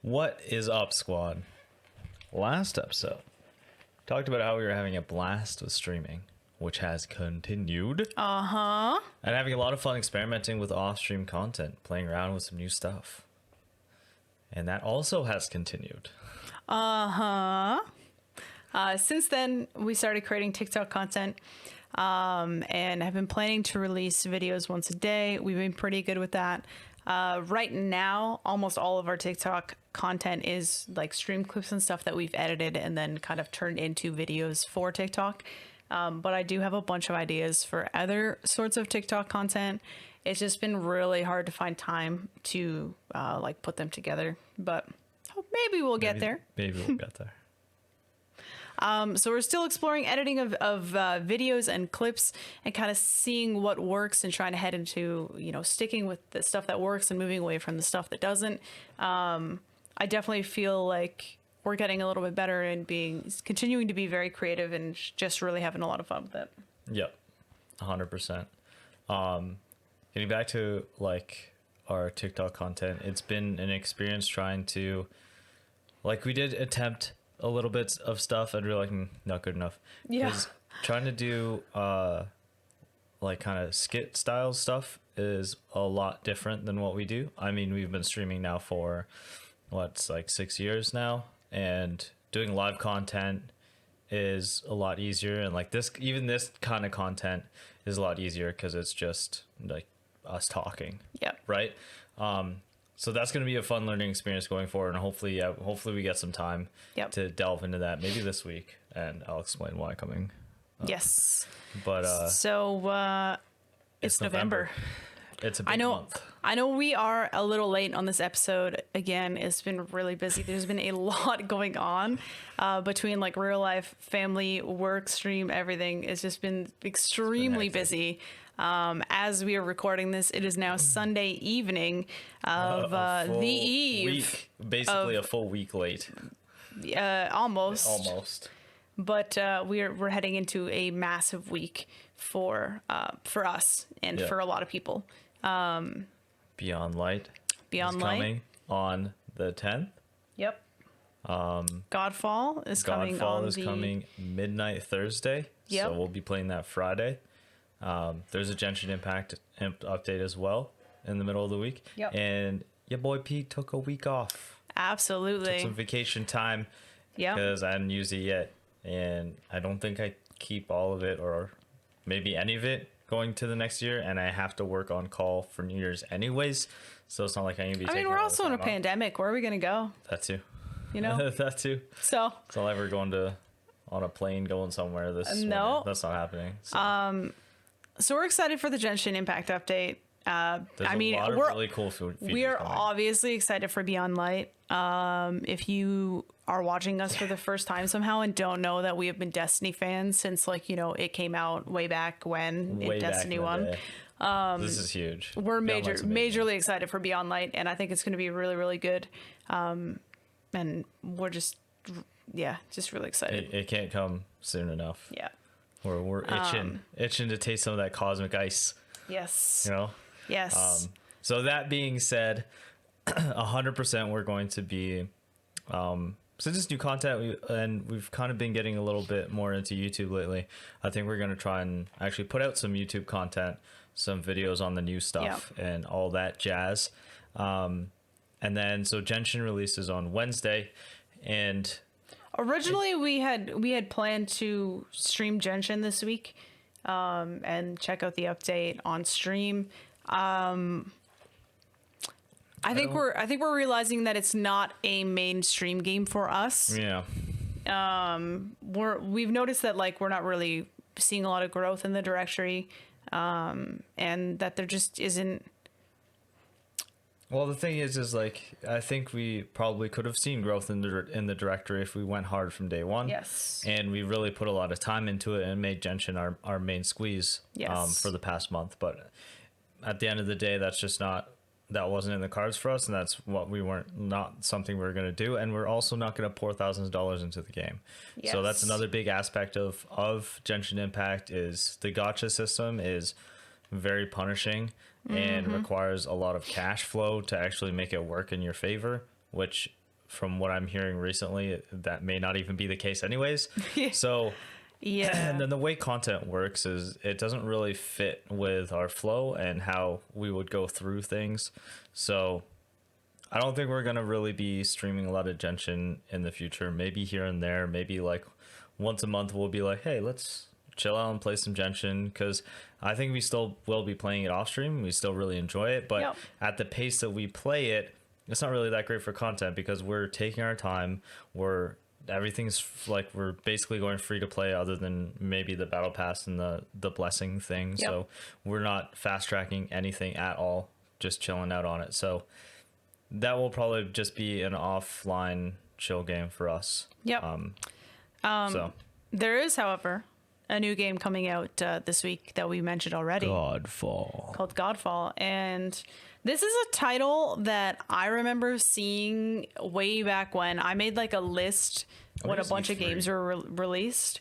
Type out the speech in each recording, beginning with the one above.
What is up, squad? Last episode, talked about how we were having a blast with streaming, which has continued. Uh-huh. And having a lot of fun experimenting with off-stream content, playing around with some new stuff. And that also has continued. Uh-huh. Since then, we started creating TikTok content and have been planning to release videos once a day. We've been pretty good with that. Right now, almost all of our TikTok content is like stream clips and stuff that we've edited and then kind of turned into videos for TikTok. But I do have a bunch of ideas for other sorts of TikTok content. It's just been really hard to find time to like put them together, but maybe we'll get there. Maybe we'll get there. So we're still exploring editing of videos and clips and kind of seeing what works and trying to head into, sticking with the stuff that works and moving away from the stuff that doesn't. I definitely feel like we're getting a little bit better and continuing to be very creative and just really having a lot of fun with it. Yep. 100%. Getting back to like our TikTok content, it's been an experience trying to, like, we did attempt a little bit of stuff and we're like, not good enough. Yeah. Trying to do like kind of skit style stuff is a lot different than what we do. I mean, we've been streaming now for like 6 years now, and doing live content is a lot easier, and like this kind of content is a lot easier because it's just like us talking. Yeah. Right. So that's going to be a fun learning experience going forward, and hopefully we get some time to delve into that maybe this week, and I'll explain why coming up. Yes. But it's November. It's a big month. I know we are a little late on this episode. Again, it's been really busy. There's been a lot going on between like real life, family, work, stream, everything. It's just been extremely busy. As we are recording this, it is now Sunday evening of the eve. Basically a full week late. Almost. But we're heading into a massive week for us and for a lot of people. Beyond Light. Coming on the 10th. Yep. Godfall is coming midnight Thursday. Yep. So we'll be playing that Friday. There's a Genshin Impact update as well in the middle of the week. Yep. And your boy Pete took a week off. Absolutely. Took some vacation time. Yeah. Because I hadn't used it yet. And I don't think I keep all of it or maybe any of it going to the next year. And I have to work on call for New Year's anyways. So it's not like I'm going to be we're also in a pandemic. Where are we going to go? That too. That too. So. It's not like we're going on a plane going somewhere this no. That's not happening. So we're excited for the Genshin Impact update. There's a lot of really cool features. We are obviously excited for Beyond Light. If you are watching us for the first time somehow and don't know that we have been Destiny fans since it came out way back when in Destiny 1. This is huge. We're majorly excited for Beyond Light, and I think it's going to be really, really good. And we're just really excited. It can't come soon enough. Yeah. We're itching to taste some of that cosmic ice. Yes. Yes. So that being said, 100% we're going to be, since it's new content and we've kind of been getting a little bit more into YouTube lately, I think we're going to try and actually put out some YouTube content, some videos on the new stuff and all that jazz. And then, so Genshin releases on Wednesday, and originally we had planned to stream Genshin this week, and check out the update on stream. I think we're realizing that it's not a mainstream game for us. Yeah. We've noticed that we're not really seeing a lot of growth in the directory, and that there just isn't. Well, the thing is I think we probably could have seen growth in the directory if we went hard from day one. Yes. And we really put a lot of time into it and made Genshin our main squeeze. Yes. For the past month. But at the end of the day, that wasn't in the cards for us, and that's what not something we were going to do. And we're also not going to pour thousands of dollars into the game. Yes. So that's another big aspect of Genshin Impact is the gacha system is very punishing and requires a lot of cash flow to actually make it work in your favor, which from what I'm hearing recently, that may not even be the case anyways. Yeah. So Yeah. and then the way content works is it doesn't really fit with our flow and how we would go through things. So I don't think we're going to really be streaming a lot of Genshin in the future. Maybe here and there, maybe like once a month we'll be like, hey, let's chill out and play some Genshin, because I think we still will be playing it off stream. We still really enjoy it, but Yep. at the pace that we play it, it's not really that great for content because we're taking our time. Everything's like we're basically going free to play, other than maybe the battle pass and the blessing thing. Yep. So we're not fast tracking anything at all, just chilling out on it. So that will probably just be an offline chill game for us. Yep. So There is, however, a new game coming out this week that we mentioned already. Godfall. Called Godfall. And this is a title that I remember seeing way back when. I made like a list when a bunch of games were released.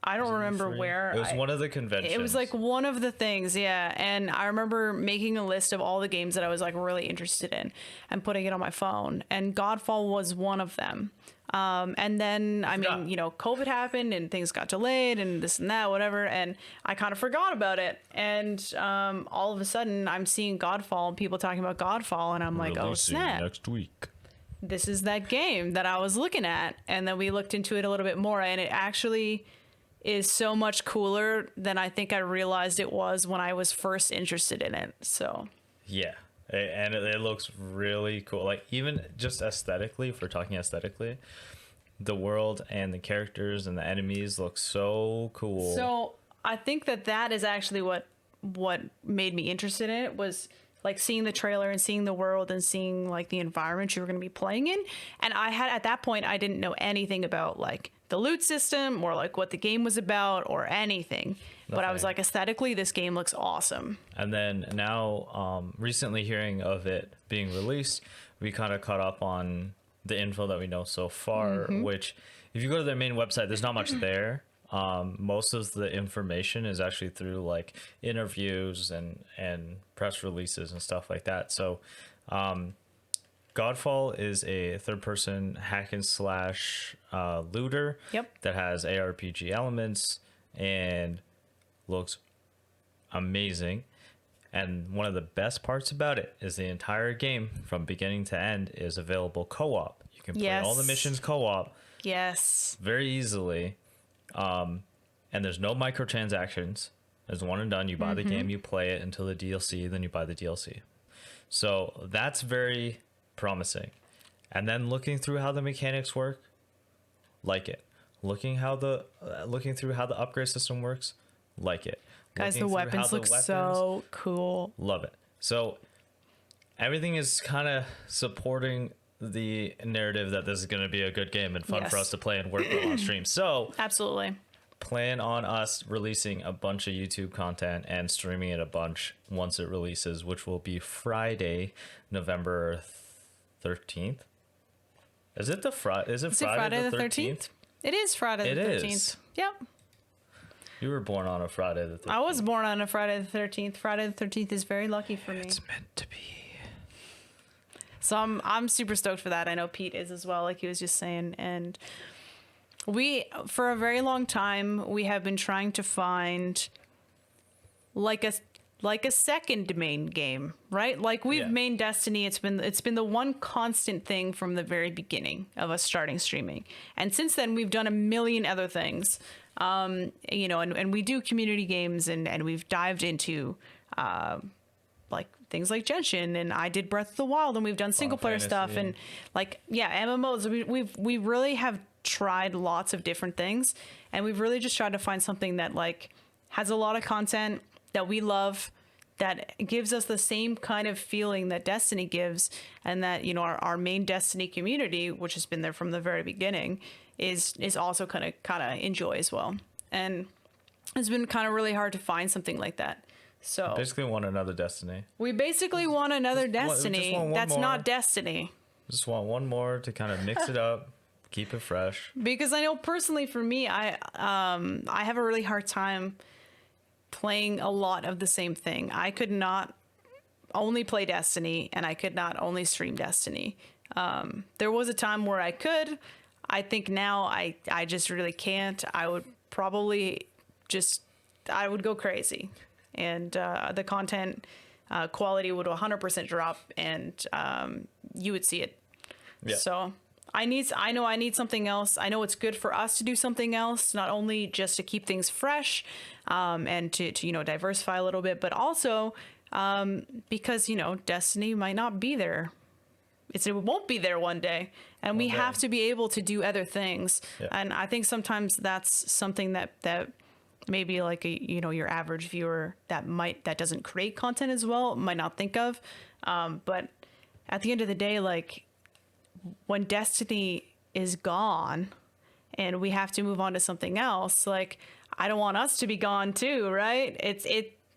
I don't remember where. It was one of the conventions. It was like one of the things, yeah. And I remember making a list of all the games that I was like really interested in and putting it on my phone. And Godfall was one of them. And then, I mean, you know, COVID happened and things got delayed and this and that, whatever. And I kind of forgot about it. And all of a sudden I'm seeing Godfall and people talking about Godfall. And I'm like, oh, snap. Next week. This is that game that I was looking at. And then we looked into it a little bit more, and it actually is so much cooler than I think I realized it was when I was first interested in it. So Yeah. And it looks really cool. Like, even just aesthetically, if we're talking aesthetically, the world and the characters and the enemies look so cool. So I think that is actually what made me interested in it, was like seeing the trailer and seeing the world and seeing like the environment you were going to be playing in. And at that point, I didn't know anything about like the loot system or like what the game was about or anything. But I was like, aesthetically, this game looks awesome. And then now, recently hearing of it being released, we kind of caught up on the info that we know so far, which if you go to their main website, there's not much there. Most of the information is actually through like interviews and press releases and stuff like that. So Godfall is a third-person hack and slash looter that has ARPG elements and looks amazing. And one of the best parts about it is the entire game from beginning to end is available co-op. You can play all the missions co-op very easily. And there's no microtransactions. There's one and done. You buy the game, you play it until the DLC, then you buy the DLC. So that's very promising. And then looking through how the mechanics work, like it. Looking through how the upgrade system works, like it. Guys, the weapons look so cool. Love it. So everything is kind of supporting the narrative that this is going to be a good game and fun for us to play and work on stream. So absolutely plan on us releasing a bunch of YouTube content and streaming it a bunch once it releases, which will be Friday, November 13th. Is it Friday the 13th? It is Friday the 13th. Is. Yep. You were born on a Friday the 13th. I was born on a Friday the 13th. Friday the 13th is very lucky for me. It's meant to be. So I'm super stoked for that. I know Pete is as well, like he was just saying. And we, for a very long time, we have been trying to find like a second main game, right? Like we've main Destiny. It's been the one constant thing from the very beginning of us starting streaming. And since then we've done a million other things. You know, and we do community games and we've dived into like things like Genshin, and I did Breath of the Wild, and we've done single player stuff and like MMOs. We really have tried lots of different things, and we've really just tried to find something that like has a lot of content that we love, that gives us the same kind of feeling that Destiny gives, and that, you know, our main Destiny community, which has been there from the very beginning, is also kind of enjoy as well. And it's been kind of really hard to find something like that. So basically want another Destiny. We basically want another Destiny that's not Destiny. Just want one more to kind of mix it up, keep it fresh. Because I know personally for me, I have a really hard time playing a lot of the same thing. I could not only play Destiny, and I could not only stream Destiny. There was a time where I could. I think now I just really can't. I would probably I would go crazy, and the content quality would 100% drop, and you would see it. Yeah. So I know I need something else. I know it's good for us to do something else, not only just to keep things fresh, and to diversify a little bit, but also because Destiny might not be there. It won't be there one day, and we have to be able to do other things. Yeah. And I think sometimes that's something that maybe like your average viewer that doesn't create content as well might not think of. But at the end of the day, like when Destiny is gone and we have to move on to something else, like I don't want us to be gone too, right?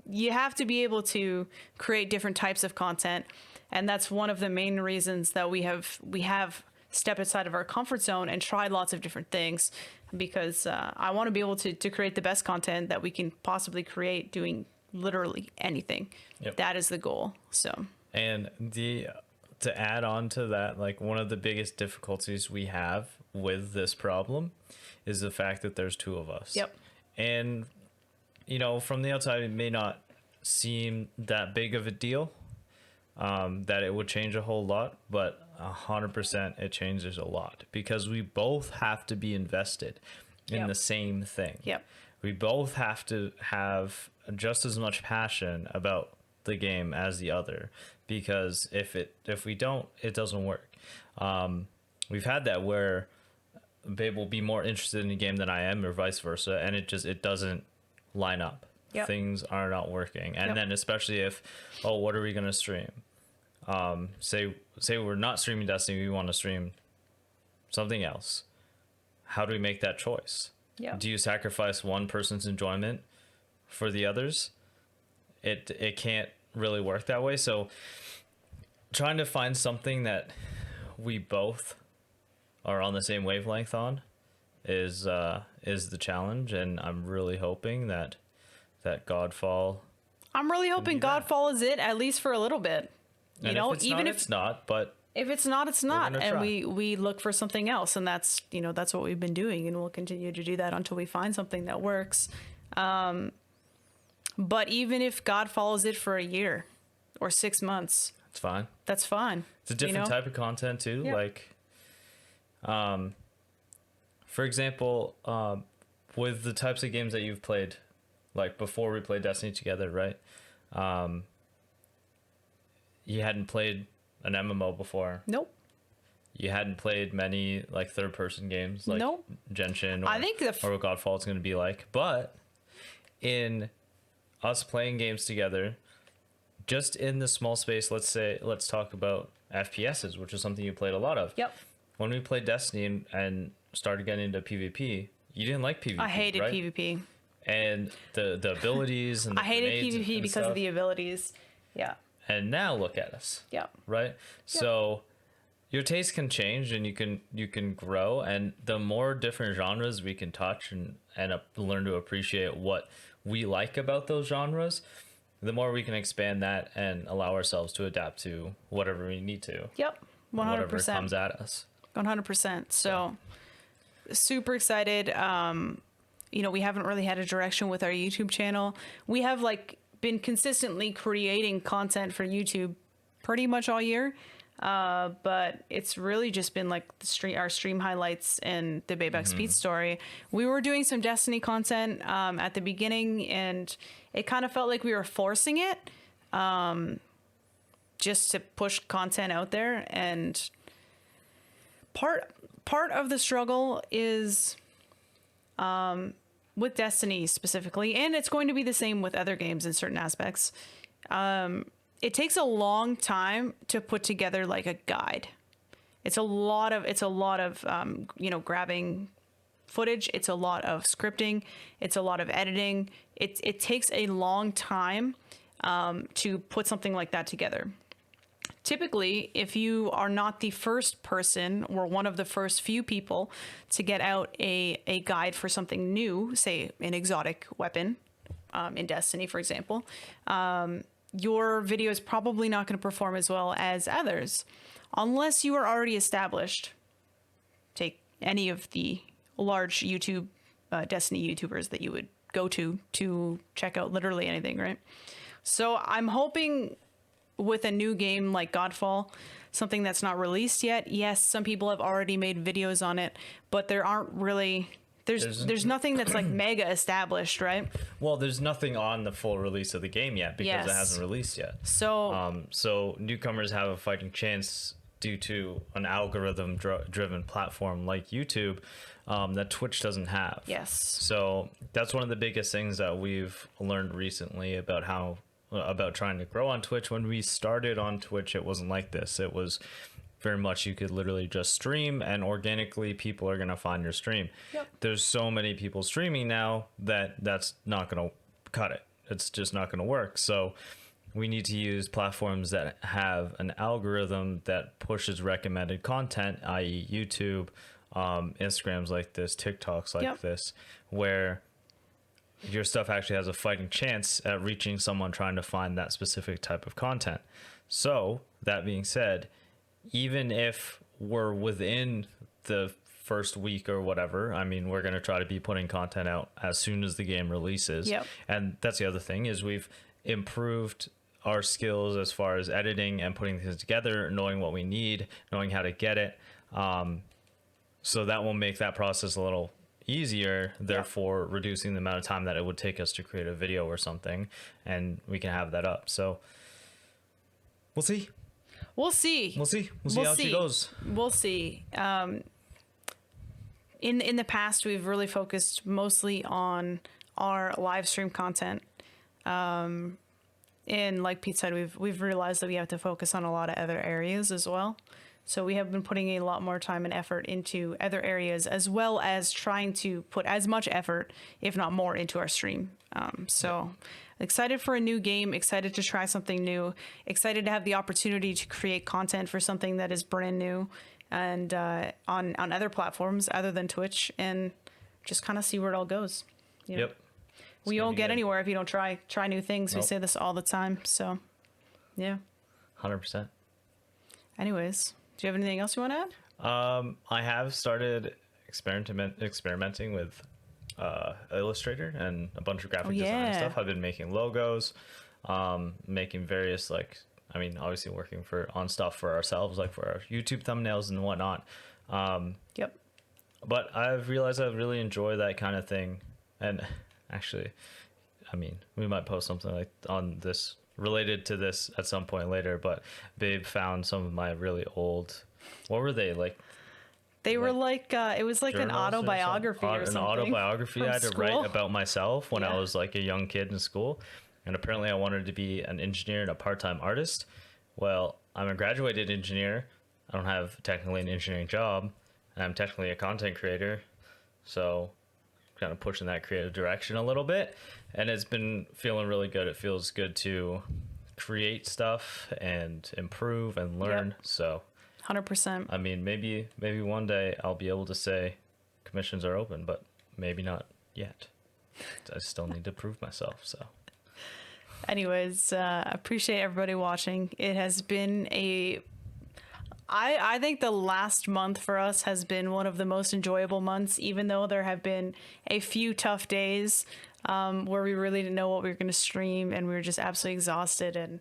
You have to be able to create different types of content. And that's one of the main reasons that we have stepped outside of our comfort zone and tried lots of different things, because I want to be able to create the best content that we can possibly create doing literally anything. Yep. That is the goal. So, and to add on to that, like one of the biggest difficulties we have with this problem is the fact that there's two of us. Yep. And, from the outside, it may not seem that big of a deal, that it would change a whole lot, but 100% it changes a lot, because we both have to be invested in the same thing. Yep. We both have to have just as much passion about the game as the other, because if we don't, it doesn't work. We've had that where Babe will be more interested in the game than I am, or vice versa, and it doesn't line up. Yep. Things are not working. And then especially if, what are we going to stream? Say we're not streaming Destiny, we want to stream something else. How do we make that choice? Yeah. Do you sacrifice one person's enjoyment for the others? It can't really work that way. So trying to find something that we both are on the same wavelength on is the challenge, and I'm really hoping that Godfall. I'm really hoping Godfall is it, at least for a little bit. If it's not, but if it's not, it's not, and try. we look for something else, and that's that's what we've been doing, and we'll continue to do that until we find something that works. But even if Godfall is it for a year or 6 months, it's fine. That's fine. It's a different type of content too. Yeah. Like, for example, with the types of games that you've played, like before we played Destiny together, right? You hadn't played an MMO before. Nope. You hadn't played many like third-person games, like Nope. Genshin, or, I think or what Godfall is going to be like. But in us playing games together, just in the small space, let's talk about FPSs, which is something you played a lot of. Yep. When we played Destiny and started getting into PvP, you didn't like PvP. I hated right? PvP. And the abilities and the I hated grenades PvP and because stuff. of the abilities. Yeah. And now look at us. Yeah. Right? So your taste can change, and you can grow, and the more different genres we can touch and learn to appreciate what we like about those genres, the more we can expand that and allow ourselves to adapt to whatever we need to. Yep. 100%. Whatever comes at us. 100%. So super excited. We haven't really had a direction with our YouTube channel. We have been consistently creating content for YouTube pretty much all year. But it's really just been like our stream highlights and the BabexPete Story. We were doing some Destiny content at the beginning, and it kind of felt like we were forcing it just to push content out there. And part of the struggle is with Destiny specifically, and it's going to be the same with other games in certain aspects. It takes a long time to put together like a guide. It's a lot of grabbing footage. It's a lot of scripting. It's a lot of editing. It takes a long time to put something like that together. Typically, if you are not the first person or one of the first few people to get out a guide for something new, say an exotic weapon in Destiny, for example, your video is probably not going to perform as well as others. unless you are already established. Take any of the large YouTube Destiny YouTubers that you would go to check out literally anything, right? So I'm hoping with a new game like Godfall, something that's not released yet. Yes, some people have already made videos on it, but there aren't really there's nothing that's like mega established, right? Well, there's nothing on the full release of the game yet because it hasn't released yet. So newcomers have a fighting chance due to an algorithm driven platform like YouTube that Twitch doesn't have. yes. So that's one of the biggest things that we've learned recently about trying to grow on Twitch. When we started on Twitch, it wasn't like this. It was very much you could literally just stream and organically people are going to find your stream. Yep. There's so many people streaming now that's not going to cut it. It's just not going to work. So we need to use platforms that have an algorithm that pushes recommended content, i.e. YouTube, Instagrams like this, TikToks like this, where your stuff actually has a fighting chance at reaching someone trying to find that specific type of content. So that being said, even if we're within the first week or whatever, I mean, we're going to try to be putting content out as soon as the game releases. Yep. And that's the other thing is we've improved our skills as far as editing and putting things together, knowing what we need, knowing how to get it. So that will make that process a little easier, therefore reducing the amount of time that it would take us to create a video or something, and we can have that up. So we'll see. We'll see. We'll see how she goes. We'll see. In the past, we've really focused mostly on our live stream content. And like Pete said, we've realized that we have to focus on a lot of other areas as well. So we have been putting a lot more time and effort into other areas, as well as trying to put as much effort, if not more, into our stream. Excited for a new game, excited to try something new, excited to have the opportunity to create content for something that is brand new and on other platforms other than Twitch, and just kind of see where it all goes. You know? Yep. We won't get anywhere if you don't try new things. Nope. We say this all the time. So, yeah. 100%. Anyways, do you have anything else you want to add? I have started experimenting with Illustrator and a bunch of graphic design stuff. I've been making logos, making various obviously working on stuff for ourselves, like for our YouTube thumbnails and whatnot. Yep. But I've realized I really enjoy that kind of thing, and actually, we might post something like on this related to this at some point later. But Babe found some of my really old. What were they like? They were like it was like an autobiography or something. An autobiography I had to write about myself when I was like a young kid in school, and apparently I wanted to be an engineer and a part-time artist. Well, I'm a graduated engineer. I don't have technically an engineering job, and I'm technically a content creator, so kind of pushing that creative direction a little bit, and it's been feeling really good. It feels good to create stuff and improve and learn. So 100%. Maybe one day I'll be able to say commissions are open, but maybe not yet. I still need to prove myself. So anyways, appreciate everybody watching. It has been I think the last month for us has been one of the most enjoyable months, even though there have been a few tough days where we really didn't know what we were going to stream, and we were just absolutely exhausted. And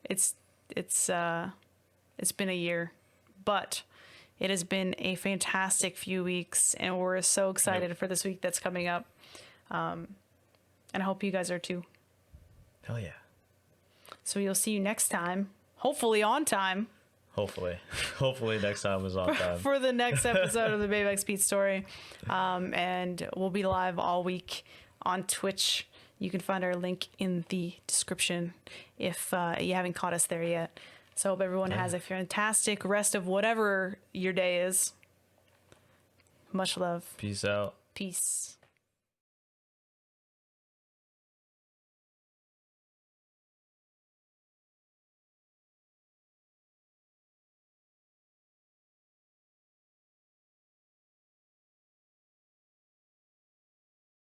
it's been a year, but it has been a fantastic few weeks, and we're so excited for this week that's coming up. And I hope you guys are too. Hell yeah. So you'll see you next time, hopefully on time. Hopefully next time is on time. For the next episode of the BabexPete Story. And we'll be live all week on Twitch. You can find our link in the description if you haven't caught us there yet. So I hope everyone has a fantastic rest of whatever your day is. Much love. Peace out. Peace.